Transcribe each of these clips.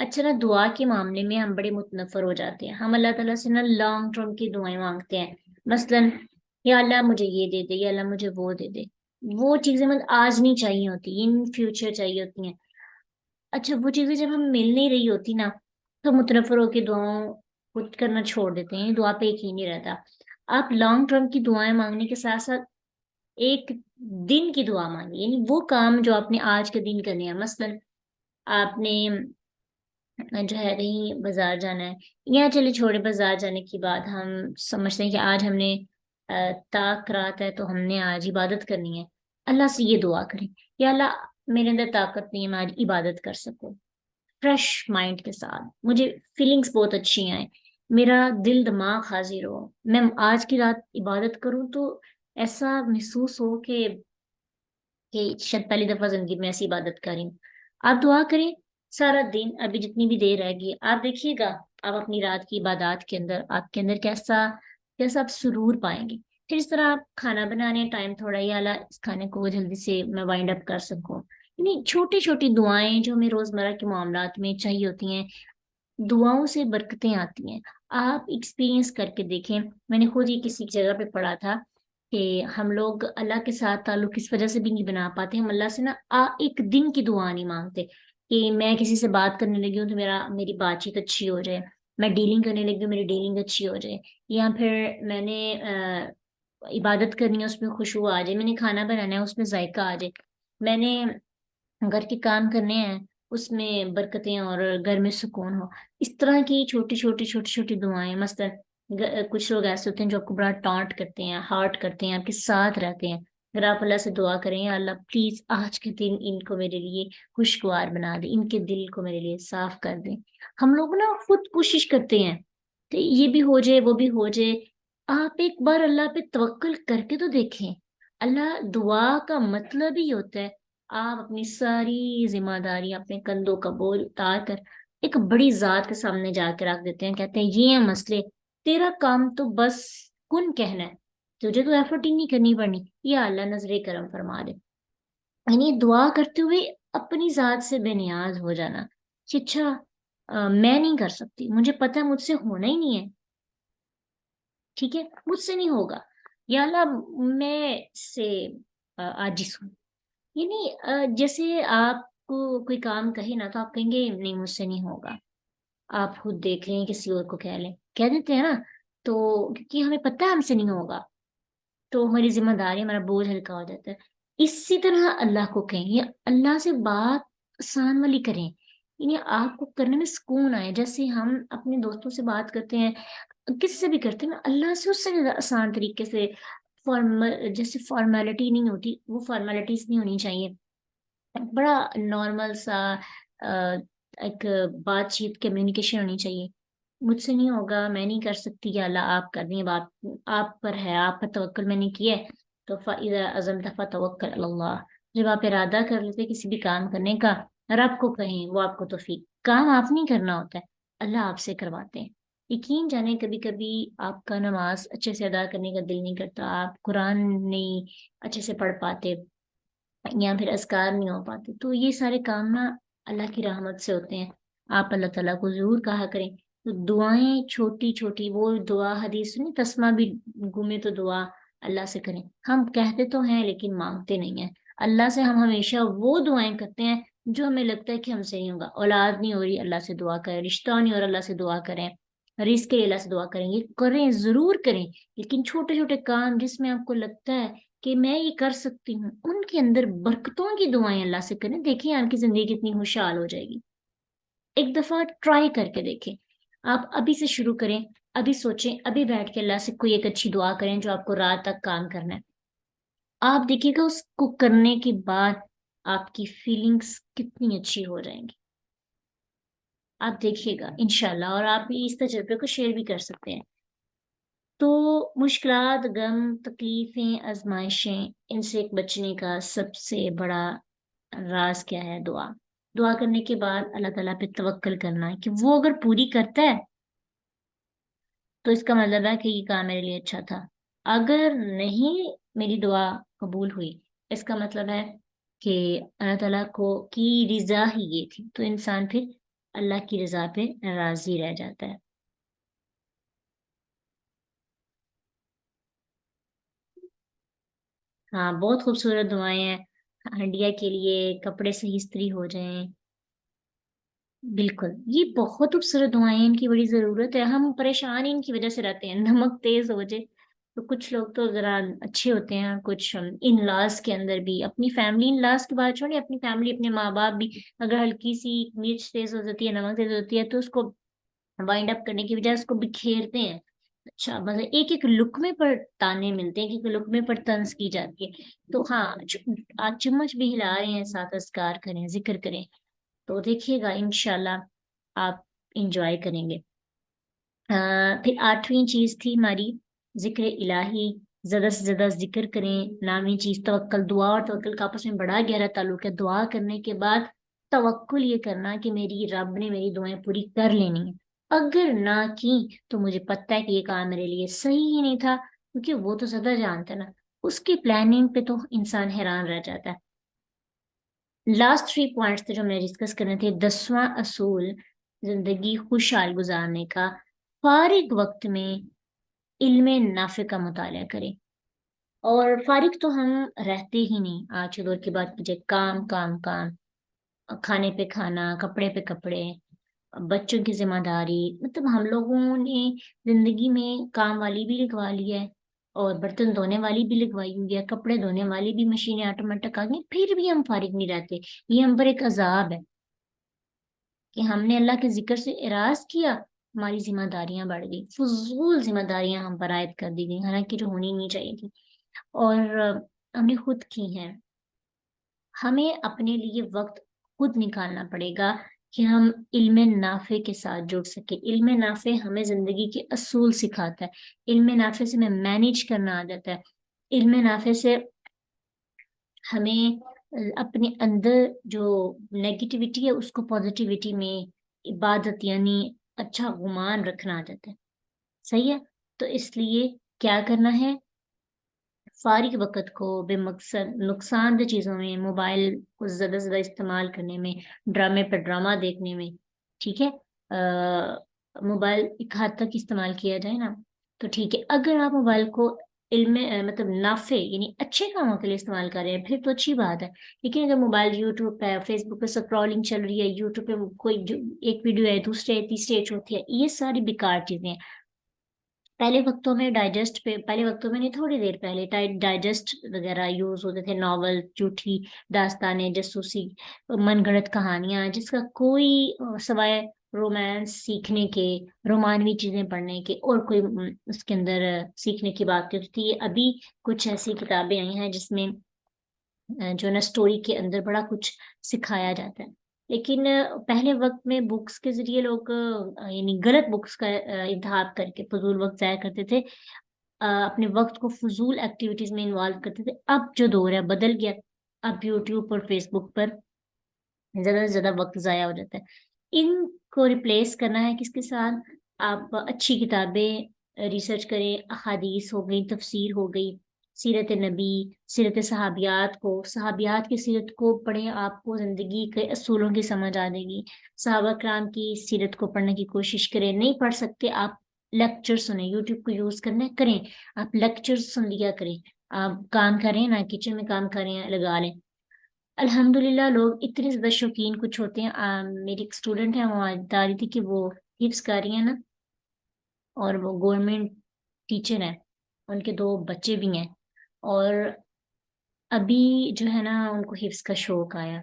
اچھا نا، دعا کے معاملے میں ہم بڑے متنفر ہو جاتے ہیں. ہم اللہ تعالیٰ سے نا لانگ ٹرم کی دعائیں مانگتے ہیں. مثلاً یا اللہ مجھے یہ دے دے، یا اللہ مجھے وہ دے دے. وہ چیزیں مطلب آج نہیں چاہیے ہوتی، ان فیوچر چاہیے ہوتی ہیں. اچھا وہ چیزیں جب ہم مل نہیں رہی ہوتی نا، تو متنفر ہو کے دعاؤں خود کرنا چھوڑ دیتے ہیں. دعا پہ یقین نہیں رہتا. آپ لانگ ٹرم کی دعائیں مانگنے کے ساتھ ساتھ ایک دن کی دعا مانگی، یعنی وہ کام جو آپ نے آج کے دن کرنے ہیں. مثلاً آپ نے جو ہے کہیں بازار جانا ہے، یا چلے چھوڑے بازار جانے کی بات، ہم سمجھتے ہیں کہ آج ہم نے طاق رات ہے تو ہم نے آج عبادت کرنی ہے. اللہ سے یہ دعا کریں، یا اللہ میرے اندر طاقت نہیں ہے میں آج عبادت کر سکوں، فریش مائنڈ کے ساتھ مجھے فیلنگس بہت اچھی آئیں، میرا دل دماغ حاضر ہو، میں آج کی رات عبادت کروں تو ایسا محسوس ہو کہ شاید پہلی دفعہ زندگی میں ایسی عبادت کر رہی ہوں. آپ دعا کریں سارا دن، ابھی جتنی بھی دیر رہ گی آپ دیکھیے گا، آپ اپنی رات کی عبادات کے اندر آپ کے اندر کیسا کیسا آپ سرور پائیں گے. پھر اس طرح آپ کھانا بنانے ٹائم تھوڑا ہی اللہ اس کھانے کو جلدی سے میں وائنڈ اپ کر سکوں. یعنی چھوٹی چھوٹی دعائیں جو ہمیں روزمرہ کے معاملات میں چاہیے ہوتی ہیں، دعاؤں سے برکتیں آتی ہیں. آپ ایکسپیرینس کر کے دیکھیں. میں نے خود ہی کسی جگہ پہ پڑھا تھا کہ ہم لوگ اللہ کے ساتھ تعلق اس وجہ سے بھی نہیں بنا پاتے، ہم اللہ سے نا ایک دن کی دعا نہیں مانگتے کہ میں کسی سے بات کرنے لگی ہوں تو میری بات چیت اچھی ہو جائے، میں ڈیلنگ کرنے لگی ہوں میری ڈیلنگ اچھی ہو جائے، یا پھر میں نے عبادت کرنی ہے اس میں خوشبو آ جائے، میں نے کھانا بنانا ہے اس میں ذائقہ آ جائے، میں نے گھر کے کام کرنے ہیں اس میں برکتیں اور گھر میں سکون ہو. اس طرح کی چھوٹی چھوٹی دعائیں. مثلا کچھ لوگ ایسے ہوتے ہیں جو آپ کو بڑا ٹانٹ کرتے ہیں، ہارٹ کرتے ہیں، آپ کے ساتھ رہتے ہیں. اگر آپ اللہ سے دعا کریں یا اللہ پلیز آج کے دن ان کو میرے لیے خوشگوار بنا دیں، ان کے دل کو میرے لیے صاف کر دیں. ہم لوگ نا خود کوشش کرتے ہیں کہ یہ بھی ہو جائے وہ بھی ہو جائے. آپ ایک بار اللہ پہ توکل کر کے تو دیکھیں. اللہ دعا کا مطلب ہی ہوتا ہے آپ اپنی ساری ذمہ داری اپنے کندھوں کا بوجھ اتار کر ایک بڑی ذات کے سامنے جا کے رکھ دیتے ہیں. کہتے ہیں یہ ہیں مسئلے، تیرا کام تو بس کن کہنا ہے، تجھے تو ایفرٹ ہی نہیں کرنی پڑنی، یا اللہ نظر کرم فرما دے. یعنی دعا کرتے ہوئے اپنی ذات سے بے نیاز ہو جانا کہ اچھا میں نہیں کر سکتی، مجھے پتا مجھ سے ہونا ہی نہیں ہے، ٹھیک ہے مجھ سے نہیں ہوگا، یا اللہ میں سے عاجز ہوں. یعنی جیسے آپ کو کوئی کام کہے نا تو آپ کہیں گے نہیں مجھ سے نہیں ہوگا، آپ خود دیکھ لیں کسی اور کو کہہ لیں، کہہ دیتے ہیں نا. تو کیونکہ ہمیں پتہ ہے ہم سے نہیں ہوگا تو ہماری ذمہ داری ہمارا بوجھ ہلکا ہو جاتا ہے. اسی طرح اللہ کو کہیں یا اللہ سے بات آسان والی کریں، یعنی آپ کو کرنے میں سکون آئے. جیسے ہم اپنے دوستوں سے بات کرتے ہیں، کسی سے بھی کرتے ہیں نا، اللہ سے اس سے زیادہ آسان طریقے سے. جیسے فارمیلٹی نہیں ہوتی، وہ فارمیلٹیز نہیں ہونی چاہیے. بڑا نارمل سا ایک بات چیت کمیونیکیشن ہونی چاہیے. مجھ سے نہیں ہوگا، میں نہیں کر سکتی، یا اللہ آپ کر دیں، بات آپ پر ہے، آپ پر توکل میں نے کیا ہے. تو فَإِذَا عَزَمْتَ فَتَوَكَّلْ عَلَى اللَّهِ، جب آپ ارادہ کر لیتے کسی بھی کام کرنے کا، رب کو کہیں، وہ آپ کو توفیق. کام آپ نہیں کرنا ہوتا ہے، اللہ آپ سے کرواتے ہیں. یقین جانے کبھی کبھی آپ کا نماز اچھے سے ادا کرنے کا دل نہیں کرتا، آپ قرآن نہیں اچھے سے پڑھ پاتے، یا پھر اذکار نہیں ہو پاتے، تو یہ سارے کام نا اللہ کی رحمت سے ہوتے ہیں. آپ اللہ تعالیٰ کو ضرور کہا کریں. تو دعائیں چھوٹی چھوٹی، وہ دعا حدیث نہیں، تسمہ بھی گھومے تو دعا اللہ سے کریں. ہم کہتے تو ہیں لیکن مانگتے نہیں ہیں. اللہ سے ہم ہمیشہ وہ دعائیں کرتے ہیں جو ہمیں لگتا ہے کہ ہم سے نہیں ہوگا. اولاد نہیں ہو رہی، اللہ سے دعا کریں. رشتہ نہیں ہو رہا، اللہ سے دعا کریں. رزق کے لیے اللہ سے دعا کریں. یہ کریں، ضرور کریں، لیکن چھوٹے چھوٹے کام جس میں آپ کو لگتا ہے کہ میں یہ کر سکتی ہوں، ان کے اندر برکتوں کی دعائیں اللہ سے کریں. دیکھیں آپ کی زندگی کتنی خوشحال ہو جائے گی. ایک دفعہ ٹرائی کر کے دیکھیں. آپ ابھی سے شروع کریں، ابھی سوچیں، ابھی بیٹھ کے اللہ سے کوئی ایک اچھی دعا کریں جو آپ کو رات تک کام کرنا ہے. آپ دیکھیے گا اس کو کرنے کے بعد آپ کی فیلنگز کتنی اچھی ہو جائیں گی. آپ دیکھیے گا انشاءاللہ، اور آپ بھی اس تجربے کو شیئر بھی کر سکتے ہیں. تو مشکلات، غم، تکلیفیں، آزمائشیں، ان سے ایک بچنے کا سب سے بڑا راز کیا ہے؟ دعا. دعا کرنے کے بعد اللہ تعالیٰ پہ توکل کرنا ہے کہ وہ اگر پوری کرتا ہے تو اس کا مطلب ہے کہ یہ کام میرے لیے اچھا تھا. اگر نہیں میری دعا قبول ہوئی، اس کا مطلب ہے کہ اللہ تعالیٰ کو کی رضا ہی یہ تھی. تو انسان پھر اللہ کی رضا پہ راضی رہ جاتا ہے۔ ہاں بہت خوبصورت دعائیں ہیں، ہنڈیا کے لیے کپڑے صحیح استری ہو جائیں، بالکل یہ بہت خوبصورت دعائیں ہیں، ان کی بڑی ضرورت ہے، ہم پریشان ہی ان کی وجہ سے رہتے ہیں، نمک تیز ہو جائے تو کچھ لوگ تو ذرا اچھے ہوتے ہیں، کچھ ان لاز کے اندر بھی، اپنی فیملی ان لاز کی بات چھوڑیں، اپنی فیملی اپنے ماں باپ بھی اگر ہلکی سی مرچ تیز ہو جاتی ہے، نمک تیز ہوتی ہے تو اس کو وائنڈ اپ کرنے کی بجائے اس کو بکھیرتے ہیں، اچھا مطلب ایک ایک لقمے پر تانے ملتے ہیں، ایک ایک لقمے پر طنز کی جاتی ہے، تو ہاں آج چمچ بھی ہلا رہے ہیں، ساتھ اذکار کریں، ذکر کریں، تو دیکھیے گا انشاءاللہ آپ انجوائے کریں گے۔ پھر 8ویں چیز تھی ہماری ذکر الہی، زیادہ سے زیادہ ذکر کریں، 9ویں چیز توکل، دعا اور توکل کا آپس میں بڑا گہرا تعلق ہے، دعا کرنے کے بعد توکل یہ کرنا کہ میری رب نے میری دعائیں پوری کر لینی ہے، اگر نہ کی تو مجھے پتہ ہے کہ یہ کام میرے لیے صحیح ہی نہیں تھا، کیونکہ وہ تو زیادہ جانتا ہے نا، اس کی پلاننگ پہ تو انسان حیران رہ جاتا ہے۔ لاسٹ 3 پوائنٹس تھے جو میں ڈسکس کرنے تھے، 10واں اصول زندگی خوشحال گزارنے کا، فارغ وقت میں علم نافع کا مطالعہ کریں، اور فارغ تو ہم رہتے ہی نہیں، آج کے دور کی بات کیجیے، کام کام کام، کھانے پہ کھانا، کپڑے پہ کپڑے، بچوں کی ذمہ داری، مطلب ہم لوگوں نے زندگی میں کام والی بھی لگوا لی ہے، اور برتن دھونے والی بھی لگوائی ہوئی ہے، کپڑے دھونے والی بھی مشینیں آٹومیٹک آ گئی، پھر بھی ہم فارغ نہیں رہتے، یہ ہم پر ایک عذاب ہے کہ ہم نے اللہ کے ذکر سے اراض کیا، ہماری ذمہ داریاں بڑھ گئی، فضول ذمہ داریاں ہم پر عائد کر دی گئی، حالانکہ جو ہونی نہیں چاہیے تھی، اور ہم نے خود کی ہیں۔ ہمیں اپنے لیے وقت خود نکالنا پڑے گا کہ ہم علم نافع کے ساتھ جڑ سکیں، علم نافع ہمیں زندگی کے اصول سکھاتا ہے، علم نافع سے ہمیں مینیج کرنا آ جاتا ہے، علم نافع سے ہمیں اپنے اندر جو نیگیٹیوٹی ہے اس کو پازیٹیوٹی میں عبادت یعنی اچھا گمان رکھنا آ جاتا ہے، صحیح ہے؟ تو اس لیے کیا کرنا ہے، فارغ وقت کو بے مقصد نقصان دہ چیزوں میں، موبائل کو زیادہ سے زیادہ استعمال کرنے میں، ڈرامے پر ڈرامہ دیکھنے میں، ٹھیک ہے، موبائل ایک حد تک استعمال کیا جائے نا تو ٹھیک ہے، اگر آپ موبائل کو علم مطلب نافع یعنی اچھے کاموں کے لیے استعمال کر رہے ہیں پھر تو اچھی بات ہے، لیکن اگر موبائل یوٹیوب پہ فیس بک پہ سکرولنگ چل رہی ہے، یوٹیوب پہ کوئی ایک ویڈیو ہے، دوسرے تیسرے چوتھے ہے، یہ ساری بیکار چیزیں ہیں۔ پہلے وقتوں میں ڈائجسٹ پہ، پہلے وقتوں میں نہیں تھوڑی دیر پہلے ڈائجسٹ وغیرہ یوز ہوتے تھے، ناول، جھوٹی داستانیں، جاسوسی، من گھڑت کہانیاں جس کا کوئی سوائے رومانس سیکھنے کے، رومانوی چیزیں پڑھنے کے اور کوئی اس کے اندر سیکھنے کی بات ہوتی تھی، ابھی کچھ ایسی کتابیں آئی ہیں جس میں جو نا سٹوری کے اندر بڑا کچھ سکھایا جاتا ہے، لیکن پہلے وقت میں بکس کے ذریعے لوگ یعنی غلط بکس کا انتخاب کر کے فضول وقت ضائع کرتے تھے، اپنے وقت کو فضول ایکٹیویٹیز میں انوالو کرتے تھے، اب جو دور ہے بدل گیا، اب یوٹیوب اور فیس بک پر زیادہ سے زیادہ وقت ضائع ہو جاتا ہے، ان کو ریپلیس کرنا ہے کس کے ساتھ، آپ اچھی کتابیں ریسرچ کریں، احادیث ہو گئی، تفسیر ہو گئی، سیرت نبی، سیرت صحابیات کو، صحابیات کی سیرت کو پڑھیں، آپ کو زندگی کے اصولوں کی سمجھ آ جائے گی، صحابہ کرام کی سیرت کو پڑھنے کی کوشش کریں، نہیں پڑھ سکتے آپ لیکچر سنیں، یوٹیوب کو یوز کرنا ہے کریں، آپ لیکچر سن لیا کریں، آپ کام کریں نا کچن میں کام کریں لگا لیں، الحمدللہ لوگ اتنے زیادہ شوقین کچھ ہوتے ہیں، میری ایک اسٹوڈنٹ ہے وہ بتا رہی تھی کہ وہ حفظ کاری ہے نا، اور وہ گورنمنٹ ٹیچر ہیں، ان کے 2 بچے بھی ہیں، اور ابھی جو ہے نا ان کو حفظ کا شوق آیا،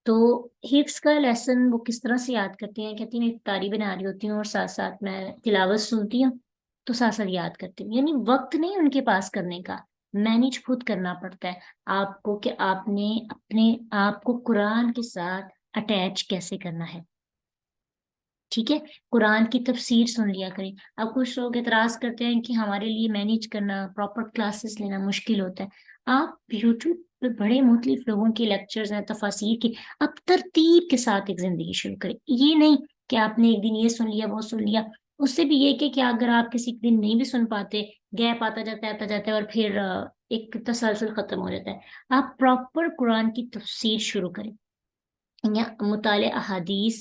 تو حفظ کا لیسن وہ کس طرح سے یاد کرتی ہیں، کہتی ہیں میں افطاری بنا رہی ہوتی ہوں اور ساتھ ساتھ میں تلاوت سنتی ہوں تو ساتھ ساتھ یاد کرتی ہوں، یعنی وقت نہیں ان کے پاس کرنے کا، مینیج خود کرنا پڑتا ہے آپ کو کہ آپ نے اپنے آپ کو قرآن کے ساتھ اٹیچ کیسے کرنا ہے، ٹھیک ہے، قرآن کی تفسیر سن لیا کریں، اب کچھ لوگ اعتراض کرتے ہیں کہ ہمارے لیے مینیج کرنا، پراپر کلاسز لینا مشکل ہوتا ہے، آپ یوٹیوب پہ بڑے مختلف لوگوں کے لیکچرز ہیں تفاسیر کی، اب ترتیب کے ساتھ ایک زندگی شروع کریں، یہ نہیں کہ آپ نے ایک دن یہ سن لیا وہ سن لیا، اس سے بھی یہ کہ اگر آپ کسی دن نہیں بھی سن پاتے، گیپ آتا جاتا ہے اور پھر ایک تسلسل ختم ہو جاتا ہے، آپ پراپر قرآن کی تفسیر شروع کریں یا مطالعہ احادیث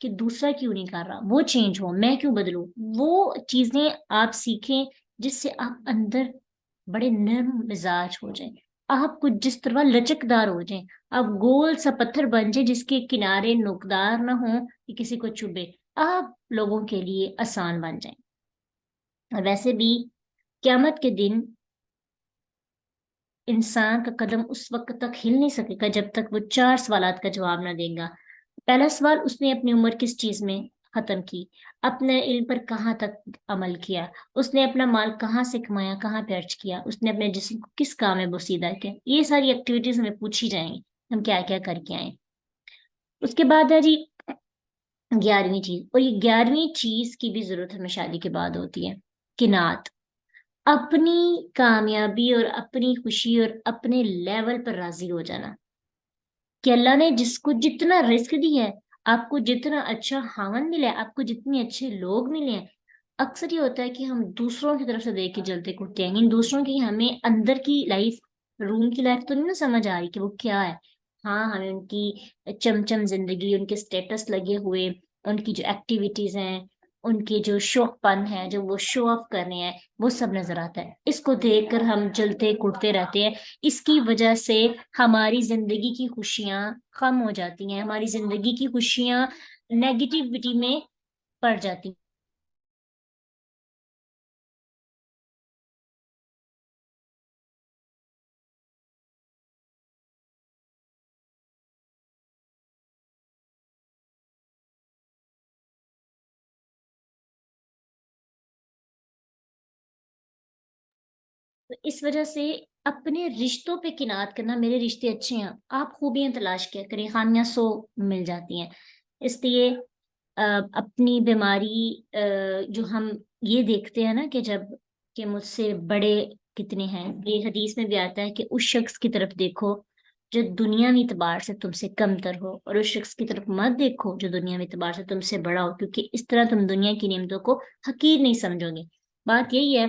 کہ دوسرا کیوں نہیں کر رہا، وہ چینج ہو، میں کیوں بدلوں، وہ چیزیں آپ سیکھیں جس سے آپ اندر بڑے نرم مزاج ہو جائیں، آپ کچھ جس طرح لچکدار ہو جائیں، آپ گول سا پتھر بن جائیں جس کے کنارے نوکدار نہ ہوں کہ کسی کو چبھے، آپ لوگوں کے لیے آسان بن جائیں۔ اور ویسے بھی قیامت کے دن انسان کا قدم اس وقت تک ہل نہیں سکے گا جب تک وہ 4 سوالات کا جواب نہ دے گا۔ پہلا سوال، اس نے اپنی عمر کس چیز میں ختم کی، اپنے علم پر کہاں تک عمل کیا، اس نے اپنا مال کہاں سے کمایا، کہاں پہ خرچ کیا، اس نے اپنے جسم کو کس کام میں بوسیدہ کیا، یہ ساری ایکٹیویٹیز ہمیں پوچھی جائیں گی، ہم کیا کیا کر کے آئیں۔ اس کے بعد ہے جی 11ویں چیز، اور یہ 11ویں چیز کی بھی ضرورت ہمیں شادی کے بعد ہوتی ہے، کنات، اپنی کامیابی اور اپنی خوشی اور اپنے لیول پر راضی ہو جانا کہ اللہ نے جس کو جتنا رزق دیا ہے، آپ کو جتنا اچھا خاوند ملا ہے، آپ کو جتنے اچھے لوگ ملے ہیں، اکثر یہ ہوتا ہے کہ ہم دوسروں کی طرف سے دیکھ کے جلتے کٹتے ہیں، ان دوسروں کی ہمیں اندر کی لائف، روم کی لائف تو نہیں نا سمجھ آ رہی کہ وہ کیا ہے، ہاں ہمیں ان کی چمچم زندگی، ان کے سٹیٹس لگے ہوئے، ان کی جو ایکٹیویٹیز ہیں، ان کے جو شوق پن ہے، جو وہ شو آف کر رہے ہیں، وہ سب نظر آتا ہے، اس کو دیکھ کر ہم جلتے کٹتے رہتے ہیں، اس کی وجہ سے ہماری زندگی کی خوشیاں کم ہو جاتی ہیں، ہماری زندگی کی خوشیاں نیگیٹیوٹی میں پڑ جاتی ہیں۔ تو اس وجہ سے اپنے رشتوں پہ کنات کرنا، میرے رشتے اچھے ہیں، آپ خوبیاں تلاش کیا کریں، خامیاں 100 مل جاتی ہیں، اس لیے اپنی بیماری جو ہم یہ دیکھتے ہیں نا کہ جب کہ مجھ سے بڑے کتنے ہیں، یہ حدیث میں بھی آتا ہے کہ اس شخص کی طرف دیکھو جو دنیاوی اعتبار سے تم سے کم تر ہو، اور اس شخص کی طرف مت دیکھو جو دنیاوی اعتبار سے تم سے بڑا ہو، کیونکہ اس طرح تم دنیا کی نعمتوں کو حقیر نہیں سمجھو گے۔ بات یہی ہے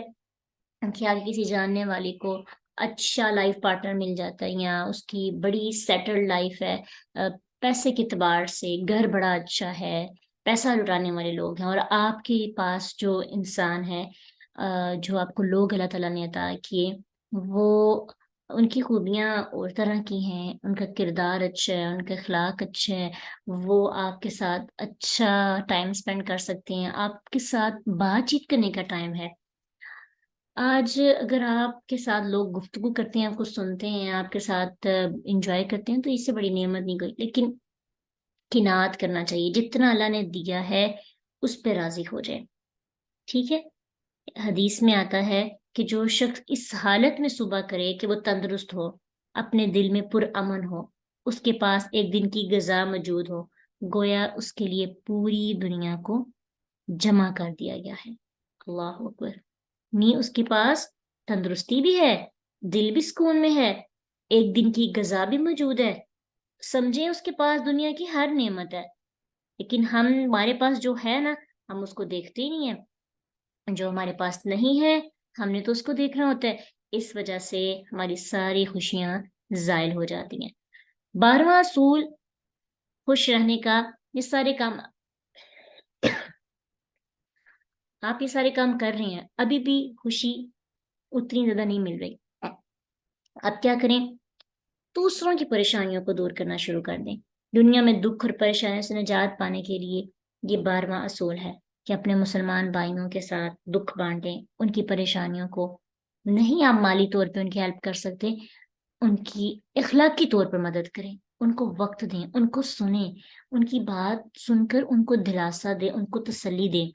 کہ اگر کسی جاننے والے کو اچھا لائف پارٹنر مل جاتا ہے، یا اس کی بڑی سیٹلڈ لائف ہے، پیسے کے اعتبار سے گھر بڑا اچھا ہے، پیسہ لٹانے والے لوگ ہیں، اور آپ کے پاس جو انسان ہے، جو آپ کو لوگ اللہ تعالیٰ نے عطا کیے، وہ ان کی خوبیاں اور طرح کی ہیں، ان کا کردار اچھا ہے، ان کا اخلاق اچھا ہے، وہ آپ کے ساتھ اچھا ٹائم سپینڈ کر سکتے ہیں، آپ کے ساتھ بات چیت کرنے کا ٹائم ہے۔ آج اگر آپ کے ساتھ لوگ گفتگو کرتے ہیں، آپ کو سنتے ہیں، آپ کے ساتھ انجوائے کرتے ہیں، تو اس سے بڑی نعمت نہیں کوئی، لیکن قناعت کرنا چاہیے، جتنا اللہ نے دیا ہے اس پہ راضی ہو جائے، ٹھیک ہے۔ حدیث میں آتا ہے کہ جو شخص اس حالت میں صبح کرے کہ وہ تندرست ہو، اپنے دل میں پرامن ہو، اس کے پاس ایک دن کی غذا موجود ہو، گویا اس کے لیے پوری دنیا کو جمع کر دیا گیا ہے۔ اللہ اکبر، نہیں اس کے پاس تندرستی بھی ہے، دل بھی سکون میں ہے، ایک دن کی غذا بھی موجود ہے، سمجھیں اس کے پاس دنیا کی ہر نعمت ہے، لیکن ہمارے پاس جو ہے نا، ہم اس کو دیکھتے ہی نہیں ہیں، جو ہمارے پاس نہیں ہے ہم نے تو اس کو دیکھنا ہوتا ہے، اس وجہ سے ہماری ساری خوشیاں زائل ہو جاتی ہیں۔ 12واں اصول، خوش رہنے کا، یہ سارے کام آپ یہ سارے کام کر رہے ہیں، ابھی بھی خوشی اتنی زیادہ نہیں مل رہی، اب کیا کریں؟ دوسروں کی پریشانیوں کو دور کرنا شروع کر دیں۔ دنیا میں دکھ اور پریشانیوں سے نجات پانے کے لیے یہ 12واں اصول ہے کہ اپنے مسلمان بھائیوں کے ساتھ دکھ بانٹیں، ان کی پریشانیوں کو، نہیں آپ مالی طور پہ ان کی ہیلپ کر سکتے، ان کی اخلاقی طور پر مدد کریں، ان کو وقت دیں، ان کو سنیں، ان کی بات سن کر ان کو دلاسا دیں، ان کو تسلی دیں۔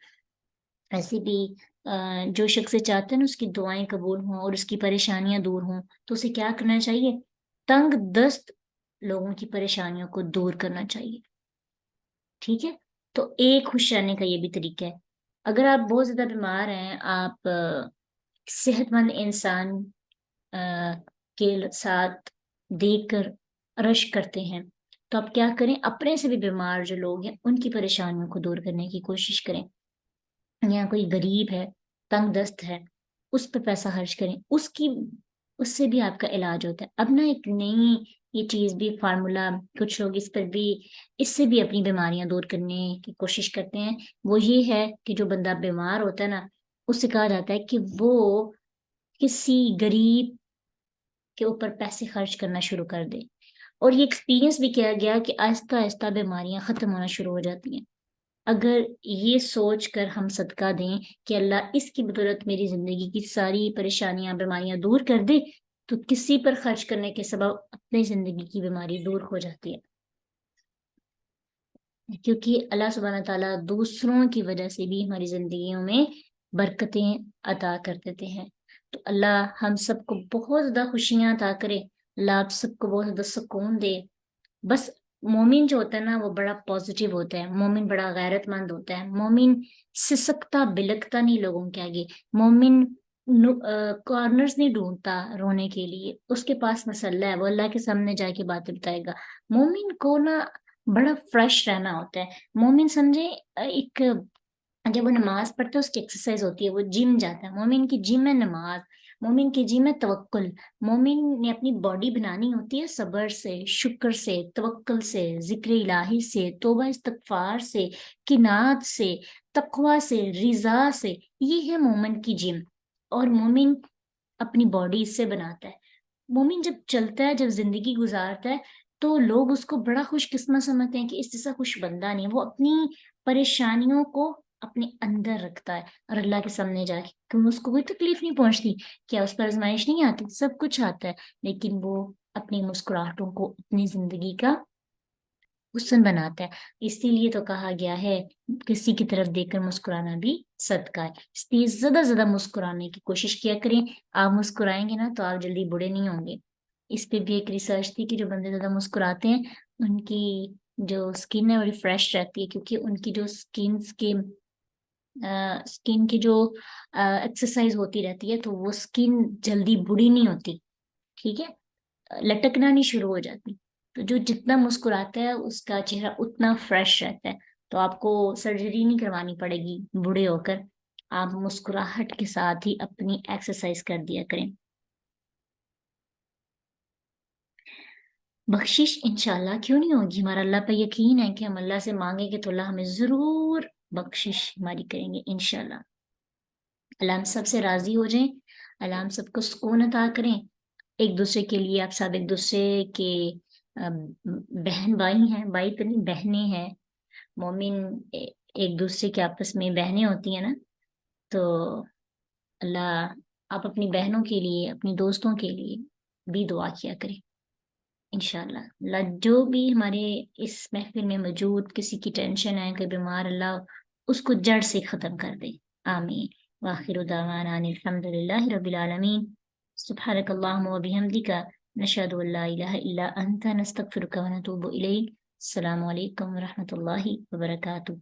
ایسے بھی جو شخص چاہتے ہیں نا اس کی دعائیں قبول ہوں اور اس کی پریشانیاں دور ہوں، تو اسے کیا کرنا چاہیے؟ تنگ دست لوگوں کی پریشانیوں کو دور کرنا چاہیے، ٹھیک ہے۔ تو ایک خوش رہنے کا یہ بھی طریقہ ہے، اگر آپ بہت زیادہ بیمار ہیں، آپ صحت مند انسان کے ساتھ دیکھ کر رش کرتے ہیں، تو آپ کیا کریں؟ اپنے سے بھی بیمار جو لوگ ہیں ان کی پریشانیوں کو دور کرنے کی کوشش کریں، یا کوئی غریب ہے، تنگ دست ہے، اس پہ پیسہ خرچ کریں، اس سے بھی آپ کا علاج ہوتا ہے۔ اب نا ایک نئی یہ چیز بھی فارمولا کچھ لوگ اس سے بھی اپنی بیماریاں دور کرنے کی کوشش کرتے ہیں. وہ یہ ہے کہ جو بندہ بیمار ہوتا ہے نا، اس سے کہا جاتا ہے کہ وہ کسی غریب کے اوپر پیسے خرچ کرنا شروع کر دے. اور یہ ایکسپیرینس بھی کیا گیا کہ آہستہ آہستہ بیماریاں ختم ہونا شروع ہو جاتی ہیں. اگر یہ سوچ کر ہم صدقہ دیں کہ اللہ اس کی بدولت میری زندگی کی ساری پریشانیاں بیماریاں دور کر دے، تو کسی پر خرچ کرنے کے سبب اپنی زندگی کی بیماری دور ہو جاتی ہے. کیونکہ اللہ سبحانہ تعالیٰ دوسروں کی وجہ سے بھی ہماری زندگیوں میں برکتیں عطا کر دیتے ہیں. تو اللہ ہم سب کو بہت زیادہ خوشیاں عطا کرے. اللہ آپ سب کو بہت زیادہ سکون دے. بس مومن جو ہوتا ہے نا وہ بڑا پازیٹیو ہوتا ہے. مومن بڑا غیرت مند ہوتا ہے. مومن سسکتا بلکتا نہیں لوگوں کے آگے. مومن کارنرز نہیں ڈھونڈتا رونے کے لیے. اس کے پاس مسئلہ ہے، وہ اللہ کے سامنے جا کے باتیں بتائے گا. مومن کو نا بڑا فریش رہنا ہوتا ہے. مومن سمجھے ایک جب وہ نماز پڑھتا ہے اس کی ایکسرسائز ہوتی ہے. وہ جم جاتا ہے. مومن کی جم ہے نماز. مومن کی جم ہے توکل. مومن نے اپنی باڈی بنانی ہوتی ہے صبر سے، شکر سے، توکل سے، ذکر الہی سے، توبہ استغفار سے، قناعت سے، تقوی سے، رضا سے. یہ ہے مومن کی جم. اور مومن اپنی باڈی اس سے بناتا ہے. مومن جب چلتا ہے، جب زندگی گزارتا ہے، تو لوگ اس کو بڑا خوش قسمت سمجھتے ہیں کہ اس جیسا خوش بندہ نہیں. وہ اپنی پریشانیوں کو اپنے اندر رکھتا ہے اور اللہ کے سامنے جا کے، کیوں اس کو کوئی تکلیف نہیں پہنچتی. کیا اس پر آزمائش نہیں آتی؟ سب کچھ آتا ہے. لیکن وہ اپنی مسکراہٹوں کو اپنی زندگی کا حسن بناتا ہے. اسی لیے تو کہا گیا ہے کسی کی طرف دیکھ کر مسکرانا بھی صدقہ ہے. اس لیے زیادہ زیادہ مسکرانے کی کوشش کیا کریں. آپ مسکرائیں گے نا تو آپ جلدی بوڑھے نہیں ہوں گے. اس پہ بھی ایک ریسرچ تھی کہ جو بندے زیادہ مسکراتے ہیں ان کی جو اسکن ہے بڑی فریش رہتی ہے. کیونکہ ان کی جو اسکن کی جو ایکسرسائز ہوتی رہتی ہے، تو وہ اسکن جلدی بوڑھی نہیں ہوتی. ٹھیک ہے، لٹکنا نہیں شروع ہو جاتی. تو جو جتنا مسکراتا ہے اس کا چہرہ اتنا فریش رہتا ہے. تو آپ کو سرجری نہیں کروانی پڑے گی بوڑھے ہو کر. آپ مسکراہٹ کے ساتھ ہی اپنی ایکسرسائز کر دیا کریں. بخشش انشاءاللہ کیوں نہیں ہوگی. ہمارا اللہ پہ یقین ہے کہ ہم اللہ سے مانگیں گے تو اللہ ہمیں ضرور بخشش ہماری کریں گے انشاءاللہ. اللہ ہم سب سے راضی ہو جائیں. اللہ ہم سب کو سکون عطا کریں. ایک دوسرے کے لیے آپ سب ایک دوسرے کے بہن بھائی ہیں. بھائی تو نہیں، بہنیں ہیں. مومن ایک دوسرے کے آپس میں بہنیں ہوتی ہیں نا. تو اللہ آپ اپنی بہنوں کے لیے، اپنی دوستوں کے لیے بھی دعا کیا کریں انشاءاللہ. اللہ جو بھی ہمارے اس محفل میں موجود کسی کی ٹینشن ہے، کوئی بیمار، اللہ اس کو جڑ سے ختم کر دے. آمین. وآخر دعوانا ان الحمد للہ رب العالمین. سبحانک اللہم و بحمدک، نشہد ان لا الہ الا انت، نستغفرک و نتوب الیک. السلام علیکم ورحمۃ اللہ وبرکاتہ.